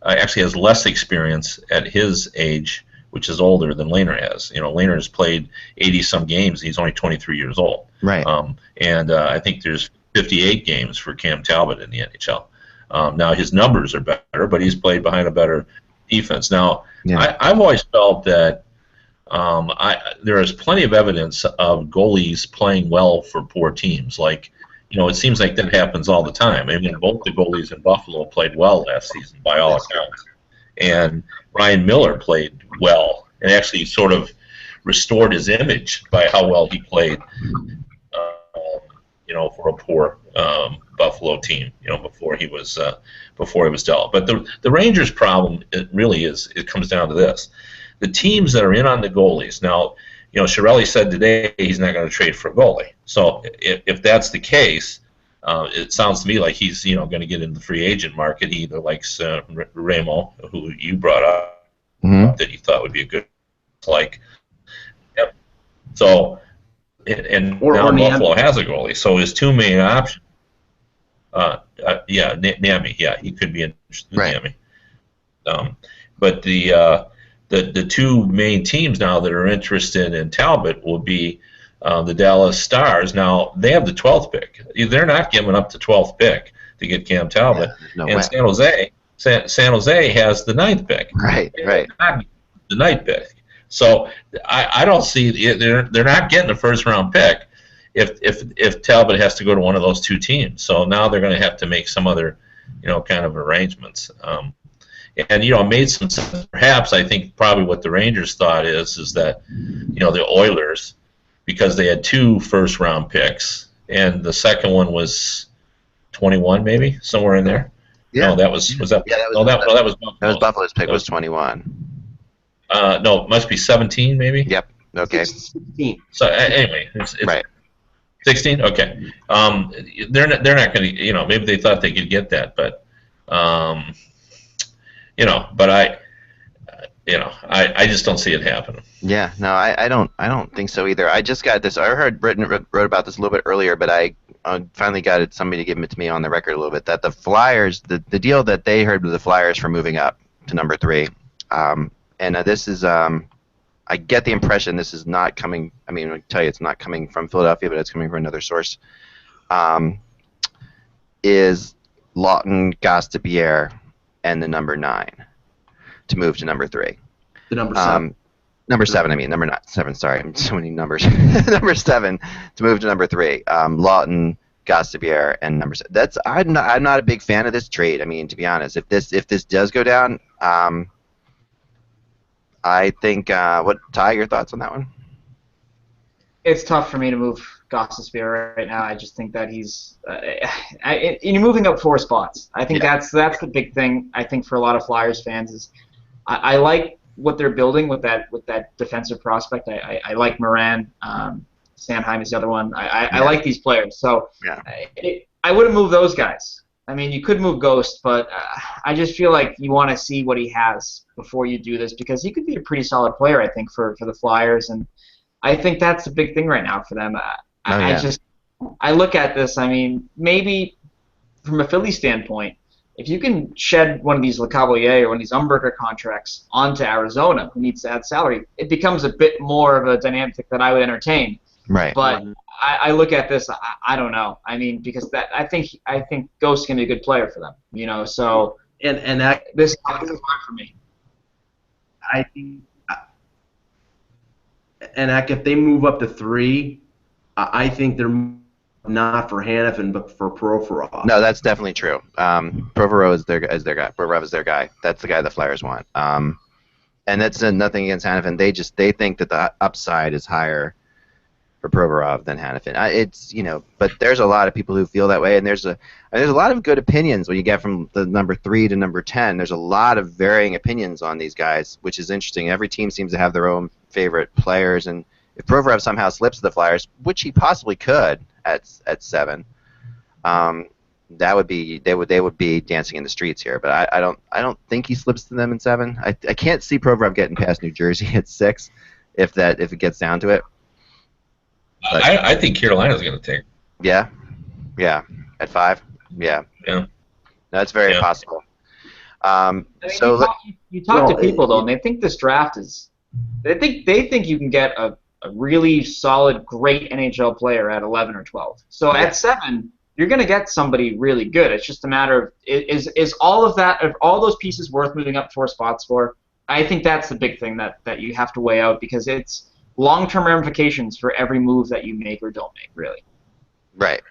actually has less experience at his age, which is older than Lehner has. Lehner has played 80-some games. He's only 23 years old. Right. And I think there's 58 games for Cam Talbot in the NHL. Now, his numbers are better, but he's played behind a better defense. Now, I've always felt that there is plenty of evidence of goalies playing well for poor teams. Like, it seems like that happens all the time. I mean, both the goalies in Buffalo played well last season, by all accounts. And Ryan Miller played well and actually sort of restored his image by how well he played, for a poor Buffalo team, before he was dealt. But the Rangers' problem, it comes down to this: the teams that are in on the goalies. Now, Chiarelli said today he's not going to trade for a goalie. So if that's the case, it sounds to me like he's going to get in the free agent market. He either likes Ramo, who you brought up, that he thought would be a good Yep. So now Buffalo has a goalie. So his two main options. Nami. Yeah, he could be interested in Nami. But the two main teams now that are interested in Talbot will be the Dallas Stars. Now, they have the 12th pick. They're not giving up the 12th pick to get Cam Talbot. Yeah, no and way. San Jose has the 9th pick. Right. The 9th pick. So I don't see they're not getting a first round pick if Talbot has to go to one of those two teams. So now they're going to have to make some other kind of arrangements. And it made some sense. Perhaps I think probably what the Rangers thought is that the Oilers, because they had 2 first round picks and the second one was 21 maybe somewhere in there. Yeah. No, that was that. Yeah, that was Buffalo. That was Buffalo's pick. Was 21. No, it must be 17 maybe. Yep. Okay. 16. So anyway, it's right. 16. Okay. They're not going to. Maybe they thought they could get that, but but I just don't see it happening. Yeah, no, I don't think so either. I just got this. I heard Britton wrote about this a little bit earlier, but I finally got somebody to give it to me on the record a little bit, that the Flyers, the deal that they heard with the Flyers for moving up to number 3, and this is, I get the impression this is not coming, I mean, I can tell you it's not coming from Philadelphia, but it's coming from another source, is Lawton Gastibier and the number 9 to move to number 3. The number 7. Number 7, I mean, number not 7. Sorry, I'm so many numbers. Number 7 to move to number 3. Lawton, Gastibier, and number 7. I'm not a big fan of this trade. I mean, to be honest, if this does go down, I think. Ty, your thoughts on that one? It's tough for me to move Gastibier right now. I just think that he's you're moving up 4 spots. I think that's the big thing. I think for a lot of Flyers fans is I like what they're building with that defensive prospect. I like Moran. Sanheim is the other one. I like these players. So I wouldn't move those guys. I mean, you could move Ghost, but I just feel like you want to see what he has before you do this, because he could be a pretty solid player, I think, for the Flyers. And I think that's the big thing right now for them. I look at this, I mean, maybe from a Philly standpoint, if you can shed one of these LeCavalier or one of these Umberger contracts onto Arizona, who needs to add salary, it becomes a bit more of a dynamic that I would entertain. Right. But I look at this, I don't know. I mean, because I think Ghost can be a good player for them. So and that this is hard for me. I think, and if they move up to 3, I think they're not for Hanifin, but for Provorov. No, that's definitely true. Provorov is their guy. Provorov is their guy. That's the guy the Flyers want. And that's nothing against Hanifin. They think that the upside is higher for Provorov than Hanifin. It's but there's a lot of people who feel that way, and there's a lot of good opinions when you get from the number 3 to number 10. There's a lot of varying opinions on these guys, which is interesting. Every team seems to have their own favorite players, and if Provorov somehow slips to the Flyers, which he possibly could at 7, that would be they would be dancing in the streets here. But I don't think he slips to them in 7. I can't see Provorov getting past New Jersey at 6 if it gets down to it. I think Carolina's going to take. Yeah, at 5. Yeah. That's very possible. I mean, you talk to people though, and they think this draft is. They think you can get a really solid, great NHL player at 11 or 12. So at 7, you're going to get somebody really good. It's just a matter of is all of that, are all those pieces worth moving up 4 spots for? I think that's the big thing that you have to weigh out, because it's long-term ramifications for every move that you make or don't make, really. Right.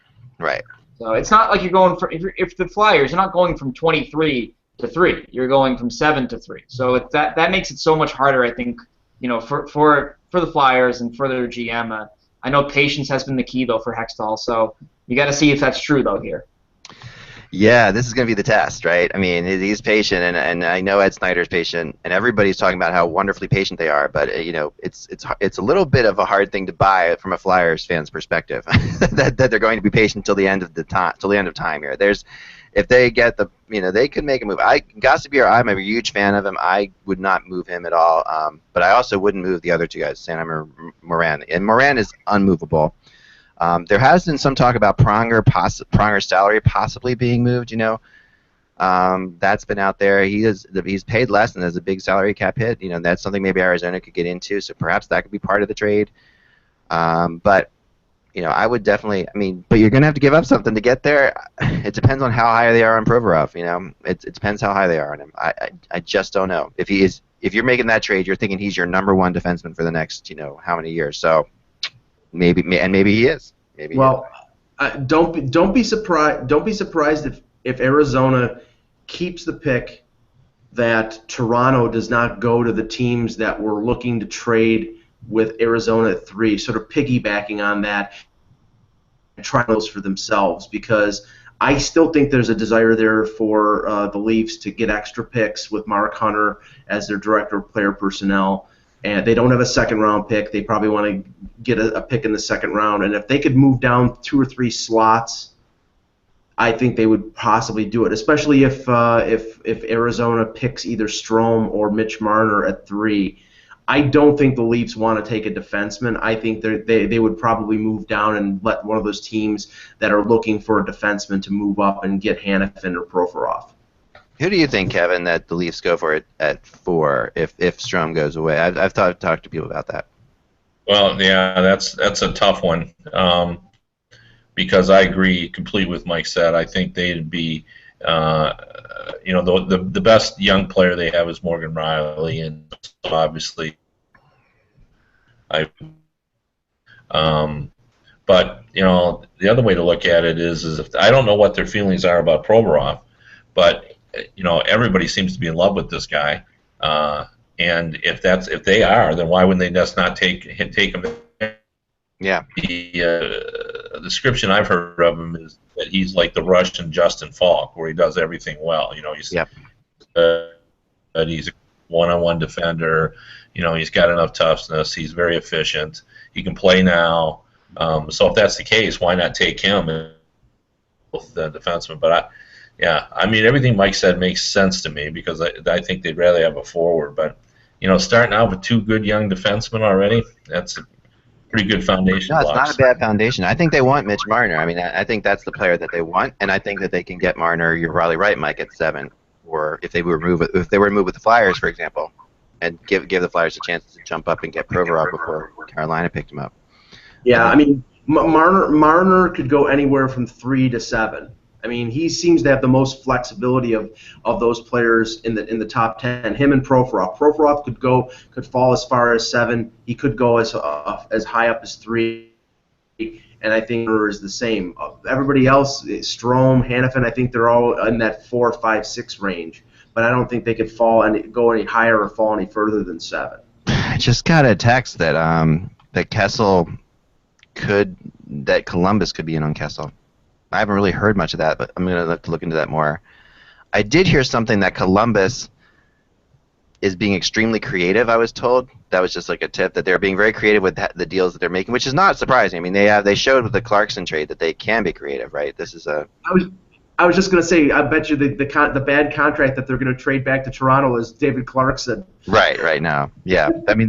So it's not like you're going from if the Flyers, you're not going from 23 to 3. You're going from 7 to 3. So that makes it so much harder, I think, for the Flyers and for their GM. I know patience has been the key though for Hextall. So you got to see if that's true though here. Yeah, this is going to be the test, right? I mean, he's patient, and I know Ed Snyder's patient, and everybody's talking about how wonderfully patient they are. But it's a little bit of a hard thing to buy from a Flyers fan's perspective that they're going to be patient till the end of time here. If they get they could make a move. Gastibier, I'm a huge fan of him. I would not move him at all. But I also wouldn't move the other 2 guys, Sanheim or Moran. And Moran is unmovable. There has been some talk about Pronger's salary possibly being moved. That's been out there. He's paid less and has a big salary cap hit. That's something maybe Arizona could get into. So perhaps that could be part of the trade. But I would definitely. I mean, but you're gonna have to give up something to get there. It depends on how high they are on Provorov. It depends how high they are on him. I just don't know if he is. If you're making that trade, you're thinking he's your number one defenseman for the next how many years. So maybe he is. Maybe. Well, don't be surprised. Don't be surprised if Arizona keeps the pick, that Toronto does not go to the teams that were looking to trade with Arizona at 3, sort of piggybacking on that and trying those for themselves, because I still think there's a desire there for the Leafs to get extra picks with Mark Hunter as their director of player personnel. And they don't have a second-round pick. They probably want to get a pick in the second round. And if they could move down 2 or 3 slots, I think they would possibly do it, especially if Arizona picks either Strome or Mitch Marner at 3. I don't think the Leafs want to take a defenseman. I think they would probably move down and let one of those teams that are looking for a defenseman to move up and get Hanifin or Provorov. Who do you think, Kevin, that the Leafs go for it at 4 if Strome goes away? I've talked to people about that. Well, yeah, that's a tough one because I agree completely with Mike said. I think they'd be, the best young player they have is Morgan Riley, and obviously, but the other way to look at it is if I don't know what their feelings are about Provorov, but everybody seems to be in love with this guy, and if they are, then why wouldn't they just not take him? Yeah. The description I've heard of him is that he's like the Russian Justin Falk, where he does everything well. He's he's a one-on-one defender. He's got enough toughness. He's very efficient. He can play now. So if that's the case, why not take him with the defenseman? But everything Mike said makes sense to me because I think they'd rather have a forward. But starting out with 2 good young defensemen already, that's a pretty good foundation. No, it's not a bad foundation. I think they want Mitch Marner. I mean, I think that's the player that they want, and I think that they can get Marner. You're probably right, Mike, at 7, or if they were to move with the Flyers, for example, and give the Flyers a chance to jump up and get Provorov before Carolina picked him up. Yeah, I mean, Marner could go anywhere from 3 to 7. I mean, he seems to have the most flexibility of those players in the top 10. Him and Provorov. Provorov could fall as far as 7. He could go as high up as 3. And I think Marner is the same. Everybody else, Strome, Hanifin, I think they're all in that 4, 5, 6 range. But I don't think they could go any higher or fall any further than 7. I just got a text that that Columbus could be in on Kessel. I haven't really heard much of that, but I'm going to have to look into that more. I did hear something that Columbus is being extremely creative, I was told. That was just like a tip, that they're being very creative with the deals that they're making, which is not surprising. I mean, they showed with the Clarkson trade that they can be creative, right? This is a... I was just going to say, I bet you the bad contract that they're going to trade back to Toronto is David Clarkson. Right now. Yeah. I mean,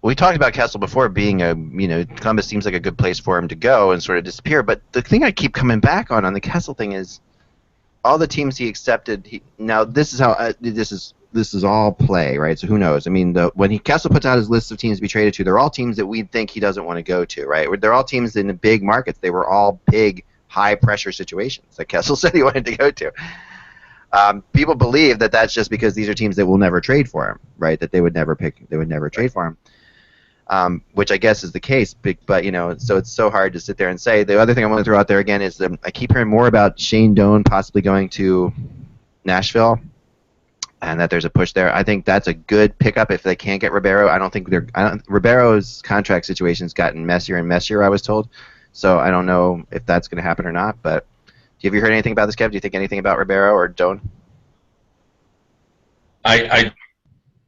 we talked about Kessel before being Columbus seems like a good place for him to go and sort of disappear. But the thing I keep coming back on the Kessel thing is all the teams he accepted. Now this is how this is all play, right? So who knows? I mean, when Kessel puts out his list of teams to be traded to, they're all teams that we think he doesn't want to go to, right? They're all teams in the big markets. They were all big, high pressure situations that Kessel said he wanted to go to. People believe that that's just because these are teams that will never trade for him, right? That they would never trade for him. Which I guess is the case, but so it's so hard to sit there and say. The other thing I want to throw out there again is I keep hearing more about Shane Doan possibly going to Nashville, and that there's a push there. I think that's a good pickup if they can't get Ribeiro. Ribeiro's contract situation's gotten messier and messier, I was told, so I don't know if that's going to happen or not. But have you heard anything about this, Kev? Do you think anything about Ribeiro or Doan? I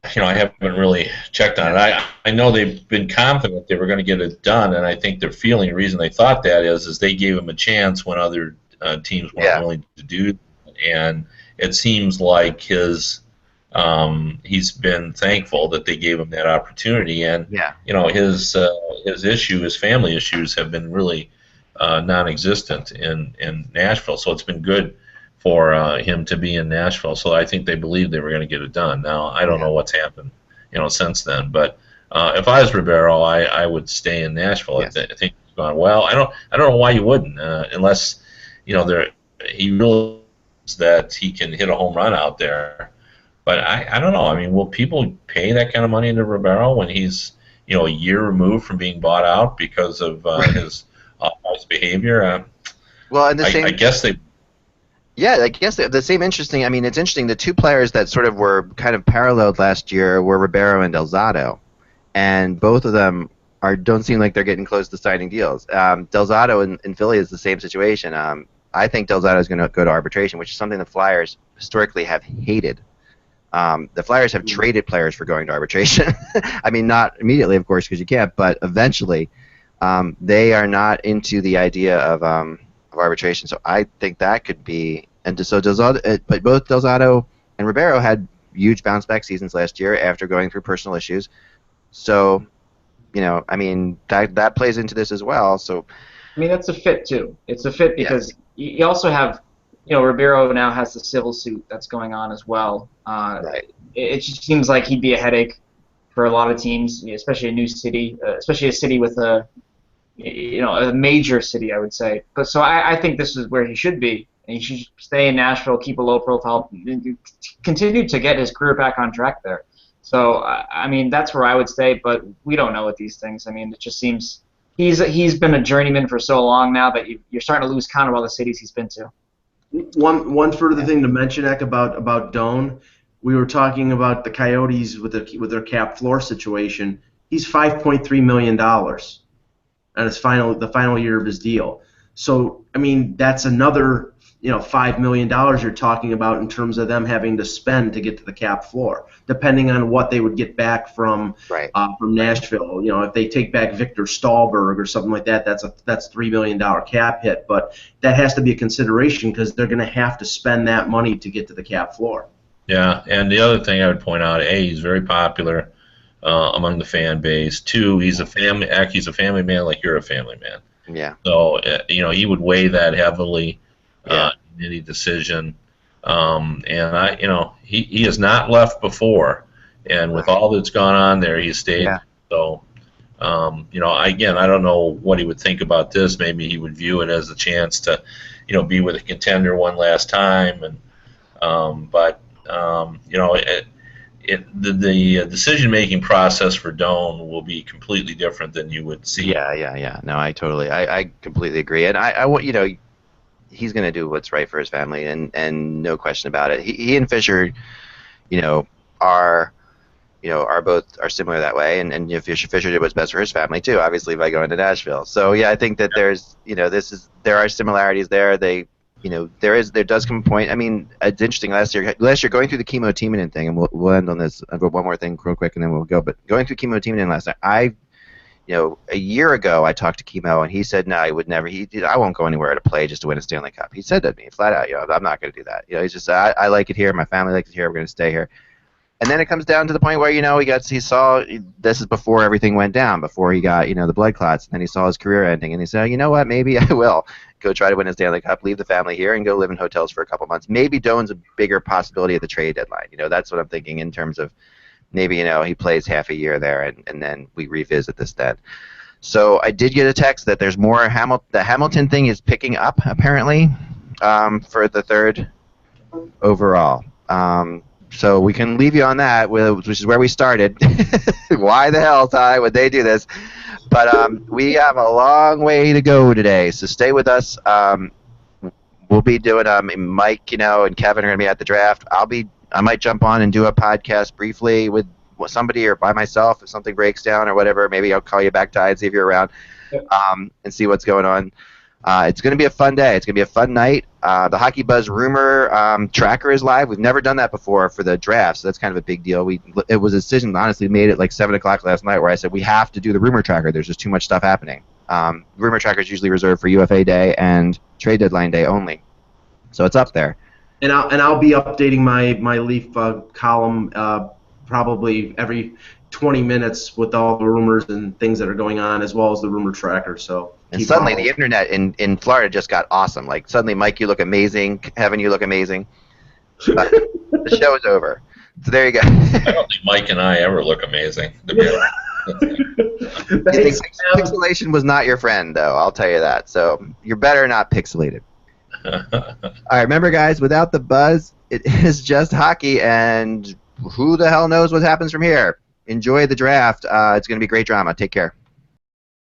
haven't really checked on it. I know they've been confident they were going to get it done, and I think their feeling, the reason they thought that is they gave him a chance when other teams weren't willing to do it. And it seems like he's been thankful that they gave him that opportunity. And his family issues have been really non-existent in Nashville, so it's been good for him to be in Nashville. So I think they believed they were going to get it done. Now, I don't know what's happened, since then, but If I was Ribeiro, I would stay in Nashville. Yes. I think he's gone well. I don't know why you wouldn't, unless he realizes that he can hit a home run out there. But I don't know. I mean, will people pay that kind of money to Ribeiro when he's a year removed from being bought out because of his behavior? Well, and I guess they. Yeah, I guess the same interesting. I mean, it's interesting. The two players that sort of were kind of paralleled last year were Ribeiro and Delzato, and both of them don't seem like they're getting close to signing deals. Delzato in Philly is the same situation. I think Delzato is going to go to arbitration, which is something the Flyers historically have hated. The Flyers have traded players for going to arbitration. I mean, not immediately, of course, because you can't, but eventually they are not into the idea of arbitration. So I think that could be, but both Delzato and Ribeiro had huge bounce back seasons last year after going through personal issues. So, I mean, that plays into this as well. So, I mean, that's a fit too. It's a fit because you also have, Ribeiro now has the civil suit that's going on as well. Right. It just seems like he'd be a headache for a lot of teams, especially a new city, especially a city with a major city, I would say. But so I think this is where he should be. And he should stay in Nashville, keep a low profile, continue to get his career back on track there. So, I mean, that's where I would stay, but we don't know with these things. I mean, it just seems he's been a journeyman for so long now that you're starting to lose count of all the cities he's been to. One further thing to mention, Eck, about Doan, we were talking about the Coyotes with their cap floor situation. He's $5.3 million on the final year of his deal. So, I mean, that's another $5 million you're talking about in terms of them having to spend to get to the cap floor, depending on what they would get back from Nashville. If they take back Victor Stahlberg or something like that, that's $3 million cap hit. But that has to be a consideration because they're going to have to spend that money to get to the cap floor. Yeah, and the other thing I would point out, he's very popular among the fan base. Two, he's a family man like you're a family man. Yeah. So he would weigh that heavily. In any decision, and he has not left before, and with all that's gone on there, he's stayed. Yeah. So, again, I don't know what he would think about this. Maybe he would view it as a chance to, be with a contender one last time, and the decision-making process for Doan will be completely different than you would see. Yeah. No, I completely agree, and I he's going to do what's right for his family, and no question about it. He and Fisher, are similar that way, and Fisher did what's best for his family too, obviously by going to Nashville. So yeah, I think that there's there are similarities there. There does come a point. I mean, it's interesting. Last year going through the Chemo Timonen thing, and we'll end on this. I've got one more thing real quick, and then we'll go. But going through Chemo Timonen last night, a year ago I talked to Chemo, and he said, no, he would never. I won't go anywhere to play just to win a Stanley Cup. He said that to me flat out. I'm not going to do that. He's just, I like it here. My family likes it here. We're going to stay here. And then it comes down to the point where he saw this is before everything went down, before he got the blood clots, and then he saw his career ending, and he said, you know what, maybe I will go try to win a Stanley Cup, leave the family here, and go live in hotels for a couple months. Maybe Doan's a bigger possibility at the trade deadline. That's what I'm thinking in terms of maybe he plays half a year there, and then we revisit this then. So I did get a text that there's more the Hamilton thing is picking up apparently for the third overall. So we can leave you on that, which is where we started. Why the hell, Ty, would they do this? But we have a long way to go today, so stay with us. We'll be doing Mike, and Kevin are going to be at the draft. I might jump on and do a podcast briefly with somebody or by myself if something breaks down or whatever. Maybe I'll call you back, Ty, and see if you're around, and see what's going on. It's going to be a fun day. It's going to be a fun night. The Hockey Buzz rumor tracker is live. We've never done that before for the draft, so that's kind of a big deal. It was a decision, honestly, made at like 7 o'clock last night where I said we have to do the rumor tracker. There's just too much stuff happening. Rumor tracker is usually reserved for UFA day and trade deadline day only, so it's up there. And I'll be updating my Leaf column probably every 20 minutes with all the rumors and things that are going on, as well as the rumor tracker. So. And suddenly the internet in Florida just got awesome. Like suddenly, Mike, you look amazing. Kevin, you look amazing. The show is over. So there you go. I don't think Mike and I ever look amazing, to be honest. Pixelation was not your friend, though. I'll tell you that. So you're better not pixelated. All right, remember, guys, without the buzz, it is just hockey, and who the hell knows what happens from here. Enjoy the draft. It's going to be great drama. Take care.